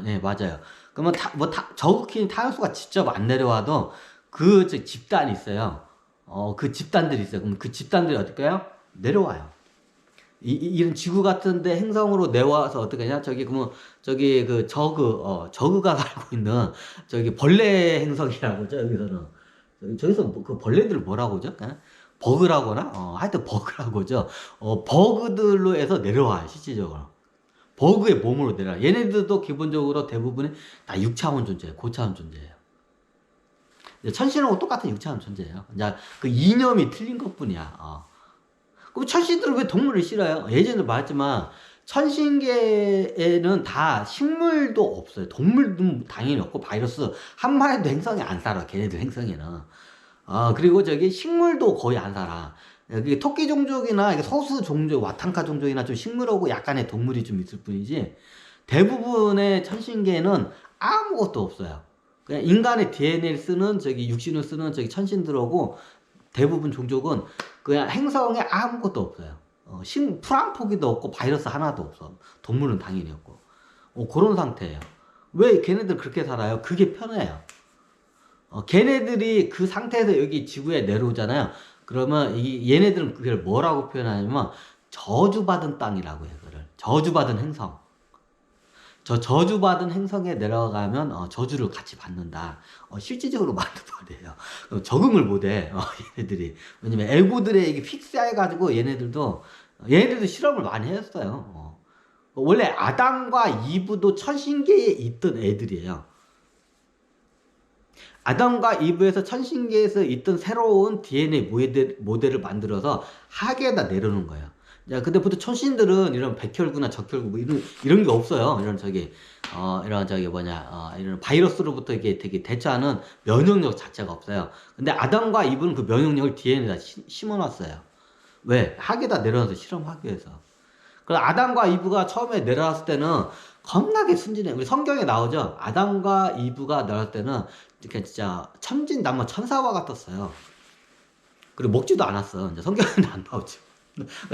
네, 맞아요. 그러면 저극hin 타격수가 직접 안 내려와도 그 집단이 있어요. 그 집단들이 있어요. 그럼 그 집단들이 어떻게 해요? 내려와요. 이런 지구 같은데 행성으로 내와서 어떻게 하냐? 그러면 저그가 살고 있는 벌레 행성이라고 죠 여기서는. 저기서 그 벌레들을 뭐라고 하죠? 그냥 버그라거나, 하여튼 버그라고 죠. 버그들로 해서 내려와요, 실질적으로. 버그의 몸으로 내려와. 얘네들도 기본적으로 대부분이 다 6차원 존재예요. 고차원 존재예요. 천신하고 똑같은 6차원 존재예요. 이제 그 이념이 틀린 것 뿐이야. 그럼 천신들은 왜 동물을 싫어요? 예전에 말했지만, 천신계에는 다 식물도 없어요. 동물도 당연히 없고, 바이러스 한 마리도 행성에 안 살아. 걔네들 행성에는. 그리고 식물도 거의 안 살아. 여기 토끼 종족이나 소수 종족, 와탄카 종족이나 좀 식물하고 약간의 동물이 좀 있을 뿐이지, 대부분의 천신계에는 아무것도 없어요. 그냥 인간의 DNA를 쓰는, 육신을 쓰는 천신들하고 대부분 종족은 그냥 행성에 아무것도 없어요. 풀 한 포기도 없고 바이러스 하나도 없어. 동물은 당연히 없고. 그런 상태예요. 왜 걔네들 그렇게 살아요? 그게 편해요. 걔네들이 그 상태에서 여기 지구에 내려오잖아요. 그러면 얘네들은 그걸 뭐라고 표현하냐면 저주받은 땅이라고 해요. 그걸 저주받은 행성. 저주받은 행성에 내려가면 저주를 같이 받는다. 실질적으로 맞는 말이에요. 적응을 못해, 얘네들이. 왜냐면 애고들의 이게 픽스해가지고 얘네들도 실험을 많이 했어요. 원래 아담과 이브도 천신계에 있던 애들이에요. 아담과 이브에서 천신계에서 있던 새로운 DNA 모델을 만들어서 하계에다 내려놓은 거예요. 야, 근데 보통 천신들은 이런 백혈구나 적혈구 뭐 이런 게 없어요. 이런 바이러스로부터 이게 되게 대처하는 면역력 자체가 없어요. 근데 아담과 이브는 그 면역력을 DNA에다 심어놨어요. 왜? 하계에다 내려놔서 실험하기 위해서. 그래서 아담과 이브가 처음에 내려왔을 때는 겁나게 순진해. 우리 성경에 나오죠. 아담과 이브가 내려왔을 때는 이렇게 진짜 천진난만 천사와 같았어요. 그리고 먹지도 않았어. 이제 성경에는 안 나오죠.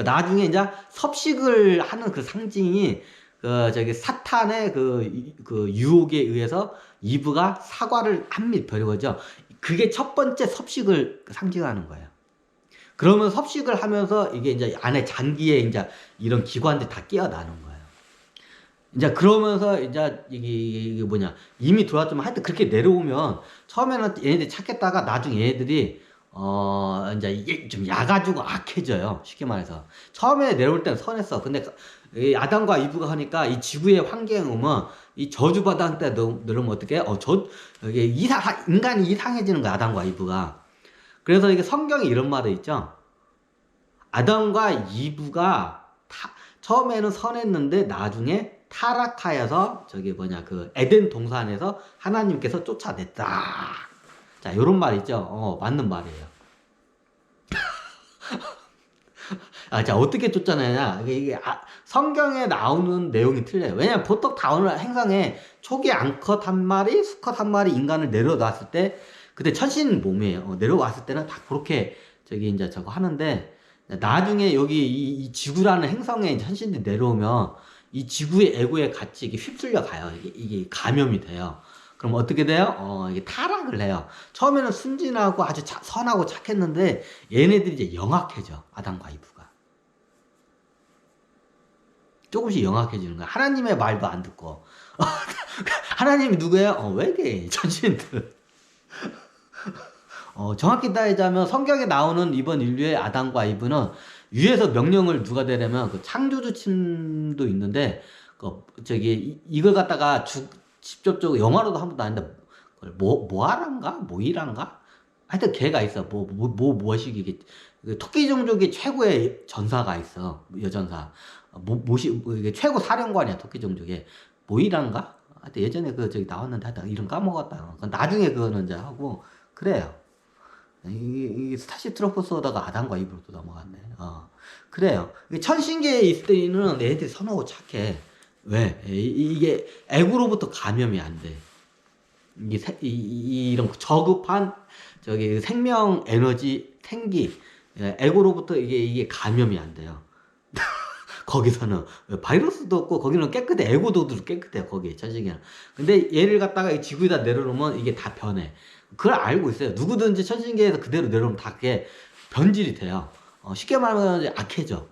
나중에 이제 섭식을 하는 그 상징이 사탄의 그 유혹에 의해서 이브가 사과를 한 입 버리고죠. 그게 첫 번째 섭식을 상징하는 거예요. 그러면 섭식을 하면서 이게 이제 안에 장기에 이제 이런 기관들이 다 깨어나는 거예요. 이제 그러면서 이제 이게 뭐냐, 이미 들어왔지만 하여튼 그렇게 내려오면 처음에는 얘네들이 찾겠다가 나중에 얘네들이 이제 이게 좀 야가지고 악해져요. 쉽게 말해서 처음에 내려올 때는 선했어. 근데 이 아담과 이브가 하니까 이 지구의 환경에 오면 이 저주받은 때 내려오면 어떻게? 이게 인간이 이상해지는 거야, 아담과 이브가. 그래서 이게 성경에 이런 말이 있죠. 아담과 이브가 처음에는 선했는데 나중에 타락하여서 그 에덴 동산에서 하나님께서 쫓아냈다. 자, 요런 말 있죠. 맞는 말이에요. 자, 어떻게 쫓아내냐? 성경에 나오는 내용이 틀려요. 왜냐면 보통 다 어느 행성에 초기 암컷 한 마리, 수컷 한 마리 인간을 내려놨을 때, 그때 천신 몸이에요. 내려왔을 때는 다 그렇게 이제 저거 하는데, 나중에 여기 이 지구라는 행성에 천신들이 내려오면 이 지구의 에고에 같이 이게 휩쓸려 가요. 이게 감염이 돼요. 그럼 어떻게 돼요? 이게 타락을 해요. 처음에는 순진하고 아주 선하고 착했는데 얘네들이 이제 영악해져. 아담과 이브가. 조금씩 영악해지는 거야. 하나님의 말도 안 듣고. 하나님이 누구예요? 외계인, 천신들. 정확히 따지자면 성경에 나오는 이번 인류의 아담과 이브는 위에서 명령을 누가 내려면 그 창조주 침도 있는데 이걸 갖다가 직접적으로 영화로도 한 번도 안 했는데 모아란가 모이란가 하여튼 걔가 있어. 무엇이기 토끼 종족이 최고의 전사가 있어. 여전사 이게 최고 사령관이야. 토끼 종족에 모이란가 하여튼 예전에 나왔는데 하여튼 이름 까먹었다. 나중에 그거는 이제 하고 그래요. 이 스타쉽 트로퍼 쏘다가 아담과 이브로 또 넘어갔네. 그래요. 천신계에 있을 때는 애들이 선하고 착해. 왜? 이게 애구로부터 감염이 안 돼. 이런 저급한 생명 에너지 생기 애구로부터 이게 감염이 안 돼요. 거기서는 바이러스도 없고 거기는 깨끗해. 애고도도 깨끗해요. 거기 천신계는. 근데 얘를 갖다가 이 지구에다 내려놓으면 이게 다 변해. 그걸 알고 있어요. 누구든지 천신계에서 그대로 내려오면 다 그게 변질이 돼요. 쉽게 말하면 이제 악해져.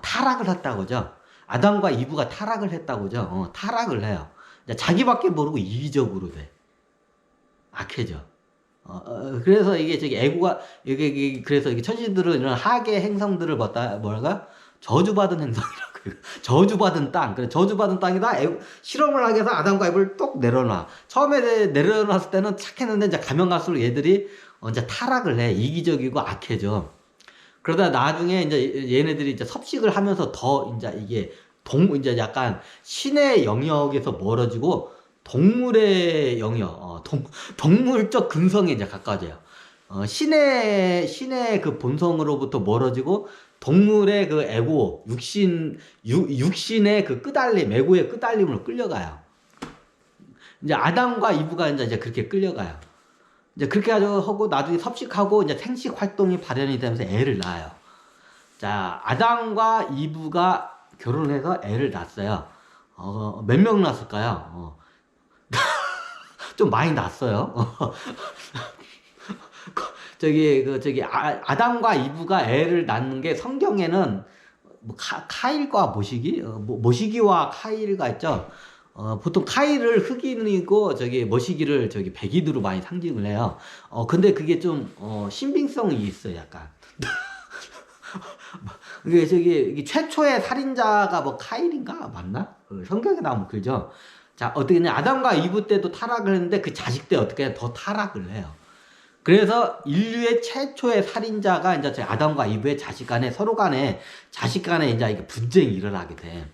타락을 했다고죠. 아담과 이브가 타락을 했다고죠. 타락을 해요. 자기밖에 모르고 이기적으로 돼. 악해져. 그래서 이게 저기 애고가 이게 그래서 이게 천신들은 이런 하계 행성들을 뭐랄까 저주받은 행성이라고 저주받은 땅. 그래 저주받은 땅에다 실험을 하기 위해서 아담과 이브를 똑 내려놔. 처음에 내려놨을 때는 착했는데 이제 가면 갈수록 얘들이 이제 타락을 해. 이기적이고 악해져. 그러다 나중에 이제 얘네들이 이제 섭식을 하면서 더 이제 이게 이제 약간 신의 영역에서 멀어지고 동물의 영역, 동물적 근성에 이제 가까워져요. 신의 그 본성으로부터 멀어지고 동물의 그 에고, 육신의 그 끄달림, 에고의 끄달림으로 끌려가요. 이제 아담과 이브가 이제 그렇게 끌려가요. 이제 그렇게 하고 나중에 섭식하고 이제 생식 활동이 발현이 되면서 애를 낳아요. 자, 아담과 이브가 결혼해서 애를 낳았어요. 몇 명 낳았을까요? 좀 많이 낳았어요. 아담과 이브가 애를 낳는 게 성경에는 뭐 카일과 모시기? 모시기와 카일가 있죠. 보통 카일을 흑인이고 모시기를 백인으로 많이 상징을 해요. 근데 그게 좀 신빙성이 있어요, 약간. 이게 최초의 살인자가 뭐 카일인가 맞나? 성경에 나오면 그죠. 자, 어떻게 냐 아담과 이브 때도 타락을 했는데 그 자식 때 어떻게 더 타락을 해요. 그래서 인류의 최초의 살인자가 이제 아담과 이브의 서로 간에 자식 간에 이제 이게 분쟁이 일어나게 돼.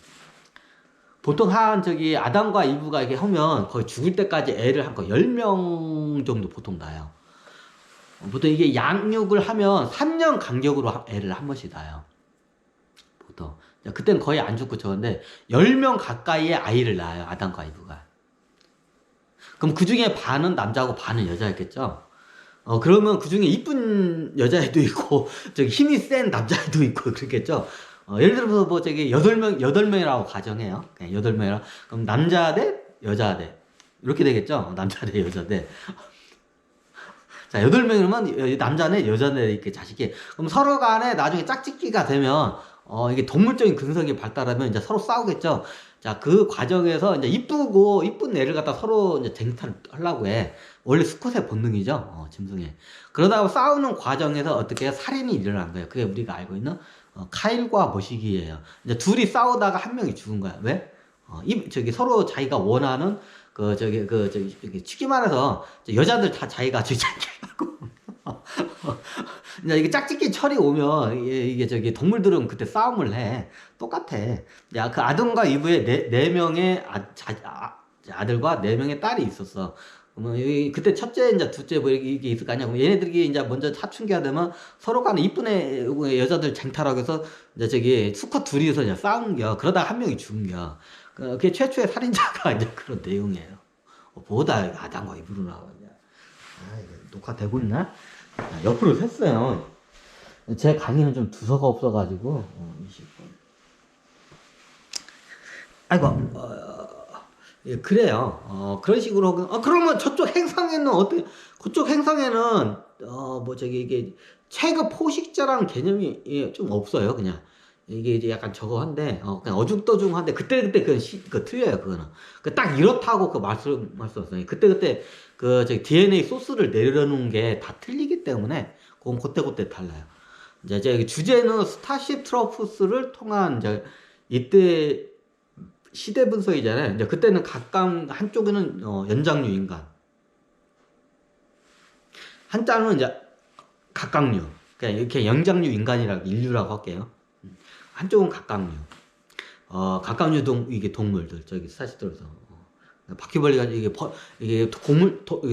보통 아담과 이브가 이렇게 하면 거의 죽을 때까지 애를 한 거 10명 정도 보통 낳아요. 보통 이게 양육을 하면 3년 간격으로 애를 한 번씩 낳아요. 보통. 그때는 거의 안 죽고 저건데 10명 가까이의 아이를 낳아요. 아담과 이브가. 그럼 그 중에 반은 남자고 반은 여자였겠죠? 그러면 그 중에 이쁜 여자애도 있고 힘이 센 남자애도 있고 그렇겠죠? 예를 들어서 뭐 8명이라고 가정해요. 8명이라. 그럼 남자 대 여자 대 이렇게 되겠죠? 남자 대 여자 대. 자, 8명이면 남자네 여자네 이렇게 자식이. 그럼 서로 간에 나중에 짝짓기가 되면 이게 동물적인 근성이 발달하면 이제 서로 싸우겠죠. 자, 그 과정에서 이제 이쁜 애를 갖다 서로 이제 쟁탈을 하려고 해. 원래 수컷의 본능이죠. 짐승의. 그러다가 싸우는 과정에서 어떻게 살인이 일어난 거예요. 그게 우리가 알고 있는 카일과 모시기예요. 이제 둘이 싸우다가 한 명이 죽은 거야. 왜? 서로 자기가 원하는 치기만 해서 여자들 다 자기가 자기라고 이게 짝짓기 철이 오면 이게 동물들은 그때 싸움을 해. 똑같아. 야, 그 아담과 이브의 네 명의 아들과 4명의 딸이 있었어. 그러면 그때 첫째, 이제 둘째 뭐 이게 있을 거 아니야. 그럼 얘네들이 이제 먼저 사춘기가 되면 서로 간에 이쁜 여자들 쟁탈하고 해서 이제 수컷 둘이서 이제 싸운겨. 그러다 한 명이 죽은겨. 그게 최초의 살인자가 이제 그런 내용이에요. 보다 아담과 이브로 나오냐. 이거 녹화되고 있나? 옆으로 샜어요. 제 강의는 좀 두서가 없어가지고 20분. 아이고 예, 그래요. 그런 식으로 그러면 저쪽 행성에는 그쪽 행성에는 이게 체급 포식자라는 개념이 좀 없어요. 그냥 이게 이제 약간 저거한데 그냥 어중떠중한데 그때 그건 틀려요. 그거는 딱 이렇다고 말씀할 수 없어요. 그때 DNA 소스를 내려놓은 게 다 틀리기 때문에 그건 그때 달라요. 이제 주제는 스타쉽 트로프스를 통한 이때 시대 분석이잖아요. 이제 그때는 각각 한쪽에는 연장류 인간, 한자는 이제 각각류, 그냥 이렇게 연장류 인류라고 할게요. 한쪽은 각각류. 각각류 이게 동물들 스타쉽 들어서 바퀴벌레가 이게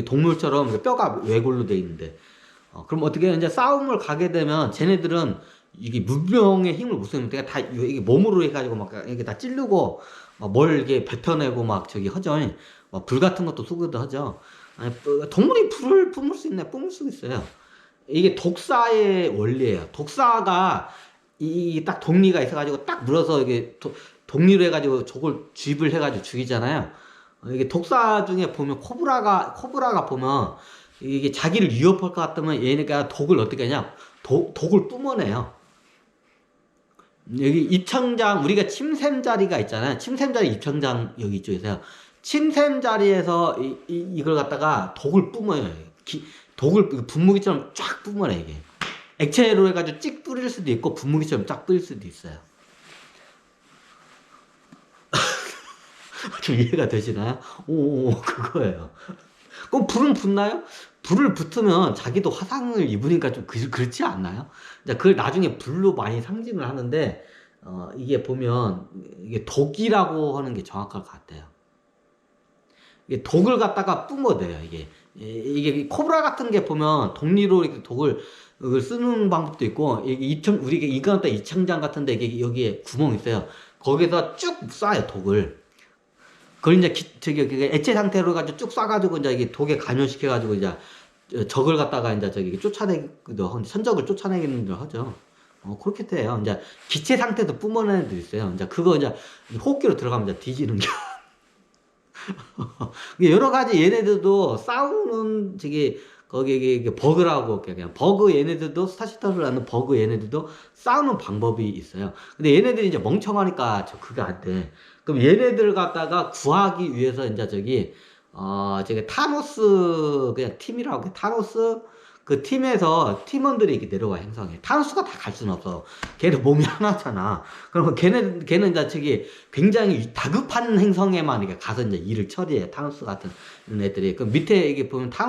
동물처럼 뼈가 외골로 돼 있는데 그럼 어떻게 이제 싸움을 가게 되면 쟤네들은 이게 문명의 힘을 못 쓰면 다 이게 몸으로 해가지고 막 이게 다 찌르고 뭘 이게 뱉어내고 하죠. 불 같은 것도 쏘기도 하죠. 동물이 불을 뿜을 수 있어요. 이게 독사의 원리예요. 독사가 이 딱 독리가 있어가지고 딱 물어서 이게 독리로 해가지고 저걸 주입을 해가지고 죽이잖아요. 이게 독사 중에 보면 코브라가 보면 이게 자기를 위협할 것 같으면 얘네가 독을 어떻게 하냐? 독을 뿜어내요. 여기 입청장, 우리가 침샘 자리가 있잖아요. 침샘 자리 입청장 여기 이쪽에서요. 침샘 자리에서 이걸 갖다가 독을 뿜어요. 독을 분무기처럼 쫙 뿜어내, 이게. 액체로 해가지고 찍 뿌릴 수도 있고, 분무기처럼 쫙 뿌릴 수도 있어요. 좀 이해가 되시나요? 오, 그거예요. 그럼 불은 붙나요? 불을 붙으면 자기도 화상을 입으니까 좀 그렇지 않나요? 이제 그걸 나중에 불로 많이 상징을 하는데, 이게 보면, 이게 독이라고 하는 게 정확할 것 같아요. 이게 독을 갖다가 뿜어대요, 이게. 이게 코브라 같은 게 보면 독리로 이렇게 독을 쓰는 방법도 있고, 우리가 이거는 이청장 같은데 이게 여기에 구멍이 있어요. 거기서 쭉 쏴요, 독을. 그걸 이제 액체 상태로 가지고 쭉 쏴가지고 이제 이게 독에 감염시켜가지고 이제 적을 갖다가 이제 쫓아내기도 하고 선적을 쫓아내기도 하죠. 그렇게 돼요. 이제 기체 상태도 뿜어내는 애들 있어요. 이제 그거 이제 호흡기로 들어가면 이제 뒤지는 게. 여러 가지 얘네들도 싸우는 거기 이게 버그라고 그냥 버그 얘네들도 스타시터를 하는 버그 얘네들도 싸우는 방법이 있어요. 근데 얘네들이 이제 멍청하니까 그게 안 돼. 그럼 얘네들 갖다가 구하기 위해서 이제 타노스 그냥 팀이라고 해. 타노스 그 팀에서 팀원들이 이렇게 내려와 행성에. 타노스가 다 갈 수는 없어. 걔는 몸이 하나잖아. 그러면 걔는 이제 굉장히 다급한 행성에만 이렇게 가서 이제 일을 처리해. 타노스 같은 애들이. 그 밑에 이게 보면